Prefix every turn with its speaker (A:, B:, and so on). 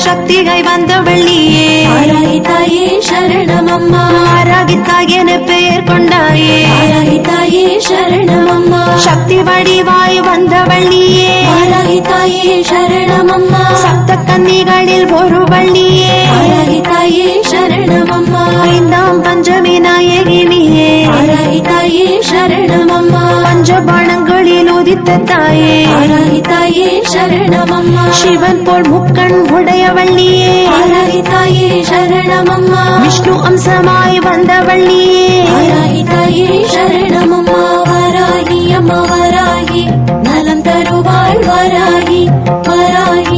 A: சக்திகாய் வந்தவள் நீயே.
B: வாராகி தாயே சரணமம்மா.
A: வாராகி தாய் என பெயர் கொண்டாயே.
B: வாராகி தாயே சரணமம்மா.
A: சக்தி வடிவாய் வந்தவள் நீயே.
B: வாராகி தாயே சரணமம்மா.
A: சப்த கன்னிகளில் ஒருவள் நீயே.
B: வாராகி தாயே சரணமம்மா.
A: ஐந்தாம் பஞ்சமி நாயகி நீயே.
B: வாராகி தாயே சரணமம்மா.
A: பஞ்சபாணங்களில் உதித்த தாயே.
B: வாராகி தாயே சரணமம்மா.
A: சிவன் போல் முக்கண் உடையவள் நீயே.
B: வாராகி தாயே சரணமம்மா.
A: விஷ்ணு அம்சமாய் வந்தவள் நீயே.
B: வாராகி தாயே சரணமம்மா. வாராகி அம்மா வாராகி நலம் தருவாள் வாராகி. வாராகி